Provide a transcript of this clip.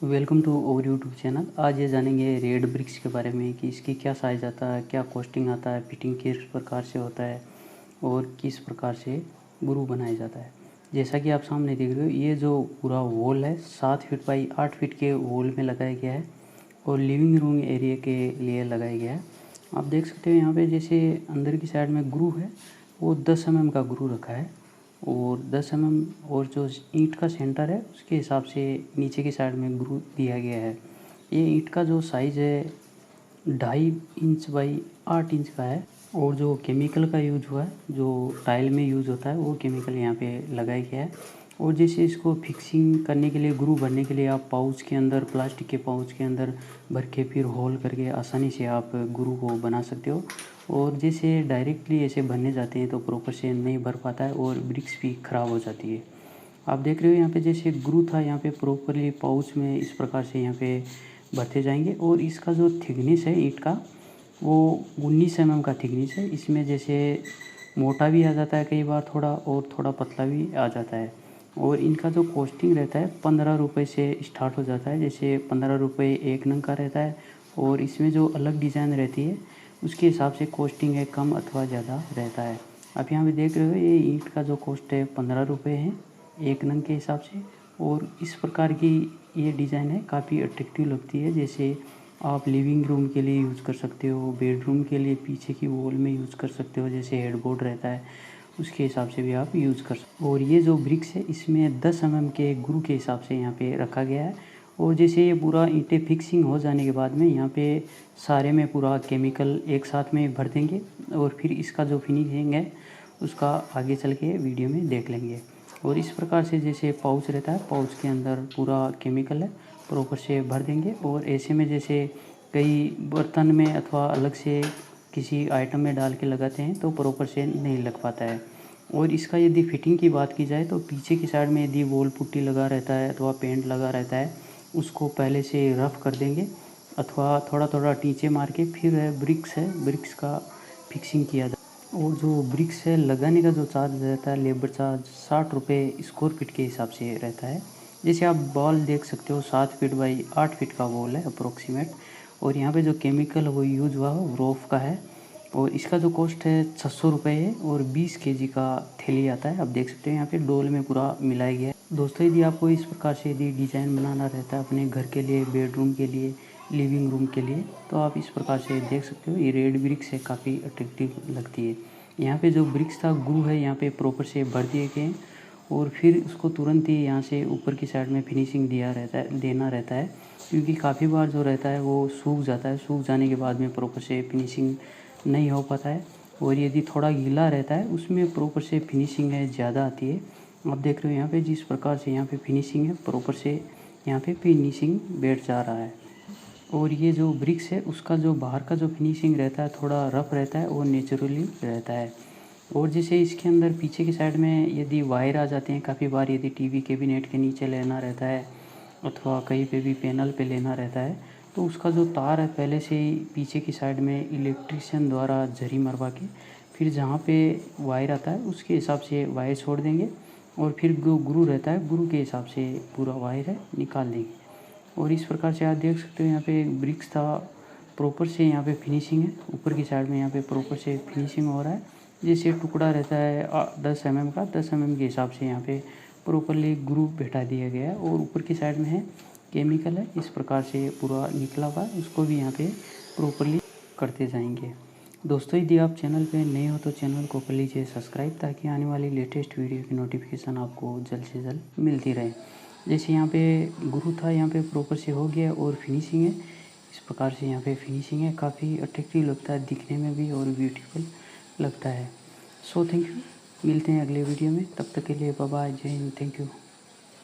Welcome to over YouTube channel. आज ये जानेंगे रेड ब्रिक्स के बारे में कि इसकी क्या साइज़ आता है, क्या कॉस्टिंग आता है, फिटिंग किस प्रकार से होता है और किस प्रकार से ग्रू बनाया जाता है। जैसा कि आप सामने देख रहे हो, ये जो पूरा वॉल है 7 फीट बाई 8 फीट के वॉल में लगाया गया है और लिविंग रूम एरिया के लिए लगाया गया है। आप देख सकते हो यहाँ पे जैसे अंदर की साइड में ग्रू है वो 10 mm का ग्रू रखा है और 10 mm और जो ईंट का सेंटर है उसके हिसाब से नीचे की साइड में ग्रू दिया गया है। ये ईंट का जो साइज़ है 2.5 इंच बाई 8 इंच का है और जो केमिकल का यूज हुआ है, जो टाइल में यूज़ होता है वो केमिकल यहाँ पे लगाया गया है। और जैसे इसको फिक्सिंग करने के लिए, ग्रू भरने के लिए आप पाउच के अंदर, प्लास्टिक के पाउच के अंदर भर के फिर होल करके आसानी से आप ग्रू को बना सकते हो। और जैसे डायरेक्टली ऐसे भरने जाते हैं तो प्रॉपर से नहीं भर पाता है और ब्रिक्स भी ख़राब हो जाती है। आप देख रहे हो यहाँ पे जैसे ग्रू था, यहाँ पे प्रॉपरली पाउच में इस प्रकार से यहाँ पे भरते जाएंगे। और इसका जो थिकनेस है ईंट का वो 19 mm का थिकनेस है। इसमें जैसे मोटा भी आ जाता है कई बार थोड़ा, और थोड़ा पतला भी आ जाता है। और इनका जो कॉस्टिंग रहता है 15 रुपये से स्टार्ट हो जाता है। जैसे 15 रुपये एक नंग का रहता है और इसमें जो अलग डिज़ाइन रहती है उसके हिसाब से कॉस्टिंग है कम अथवा ज़्यादा रहता है। आप यहाँ पे देख रहे हो ये ईंट का जो कॉस्ट है 15 रुपये है एक नंग के हिसाब से। और इस प्रकार की ये डिज़ाइन है, काफ़ी अट्रैक्टिव लगती है। जैसे आप लिविंग रूम के लिए यूज़ कर सकते हो, बेडरूम के लिए पीछे की वॉल में यूज़ कर सकते हो, जैसे हेडबोर्ड रहता है उसके हिसाब से भी आप यूज़ कर सकते हो। और ये जो ब्रिक्स है इसमें 10 mm के ग्रू के हिसाब से यहाँ पे रखा गया है। और जैसे ये पूरा ईंटें फिक्सिंग हो जाने के बाद में यहाँ पे सारे में पूरा केमिकल एक साथ में भर देंगे और फिर इसका जो फिनिशिंग है उसका आगे चल के वीडियो में देख लेंगे। और इस प्रकार से जैसे पाउच रहता है, पाउच के अंदर पूरा केमिकल है प्रॉपर से भर देंगे। और ऐसे में जैसे कई बर्तन में अथवा अलग से किसी आइटम में डाल के लगाते हैं तो प्रॉपर से नहीं लग पाता है। और इसका यदि फिटिंग की बात की जाए तो पीछे की साइड में यदि वॉल पुट्टी लगा रहता है अथवा पेंट लगा रहता है उसको पहले से रफ़ कर देंगे अथवा थोड़ा थोड़ा टींचे मार के फिर ब्रिक्स का फिक्सिंग किया जाए। और जो ब्रिक्स है लगाने का जो चार्ज रहता है, लेबर चार्ज 60 रुपये स्क्वायर फीट के हिसाब से रहता है। जैसे आप बॉल देख सकते हो 7 फीट बाई 8 फीट का बॉल है अप्रोक्सीमेट। और यहाँ पे जो केमिकल वो यूज हुआ है रोफ का है और इसका जो कॉस्ट है 600 रुपये है और 20 kg का थैली आता है। आप देख सकते हैं यहाँ पे डोल में पूरा मिलाया गया है। दोस्तों यदि आपको इस प्रकार से यदि डिज़ाइन बनाना रहता है अपने घर के लिए, बेडरूम के लिए, लिविंग रूम के लिए, तो आप इस प्रकार से देख सकते हो। ये रेड ब्रिक्स है, काफ़ी अट्रैक्टिव लगती है। यहाँ पे जो ब्रिक्स था ग्रू है यहाँ पे प्रॉपर से भर दिए गए हैं और फिर उसको तुरंत ही यहाँ से ऊपर की साइड में फिनिशिंग देना रहता है, क्योंकि काफ़ी बार जो रहता है वो सूख जाता है। सूख जाने के बाद में प्रॉपर से फिनिशिंग नहीं हो पाता है। और यदि थोड़ा गीला रहता है उसमें प्रॉपर से फिनिशिंग है ज़्यादा आती है। आप देख रहे हो यहाँ पे जिस प्रकार से यहाँ पे फिनिशिंग है प्रॉपर से यहाँ पे फिनिशिंग बैठ जा रहा है। और ये जो ब्रिक्स है उसका जो बाहर का जो फिनिशिंग रहता है थोड़ा रफ़ रहता है और नेचुरली रहता है। और जैसे इसके अंदर पीछे की साइड में यदि वायर आ जाते हैं, काफ़ी बार यदि टीवी कैबिनेट के नीचे लेना रहता है अथवा कहीं पे भी पैनल पे लेना रहता है तो उसका जो तार है पहले से ही पीछे की साइड में इलेक्ट्रिशियन द्वारा झरी मरवा के फिर जहाँ पे वायर आता है उसके हिसाब से वायर छोड़ देंगे और फिर जो ग्रू रहता है ग्रू के हिसाब से पूरा वायर है निकाल देंगे। और इस प्रकार से आप देख सकते हो यहाँ पे ब्रिक्स था प्रॉपर से यहाँ पे फिनिशिंग है, ऊपर की साइड में यहाँ पे प्रॉपर से फिनिशिंग हो रहा है। जैसे टुकड़ा रहता है 10 mm का, 10 mm के हिसाब से यहाँ पे प्रॉपरली ग्रू बैठा दिया गया है। और ऊपर की साइड में है केमिकल है, इस प्रकार से पूरा निकला हुआ है, उसको भी यहाँ पे प्रॉपरली करते जाएंगे। दोस्तों यदि आप चैनल पे नए हो तो चैनल को कर लीजिए सब्सक्राइब, ताकि आने वाली लेटेस्ट वीडियो की नोटिफिकेशन आपको जल्द से जल्द मिलती रहे। जैसे यहाँ पे ग्रू था यहाँ पे प्रॉपर से हो गया और फिनिशिंग है, इस प्रकार से यहाँ पे फिनिशिंग है, काफ़ी अट्रैक्टिव लगता है दिखने में भी और ब्यूटीफुल लगता है। सो थैंक यू, मिलते हैं अगले वीडियो में, तब तक के लिए बाय बाय, जय हिंद, थैंक यू।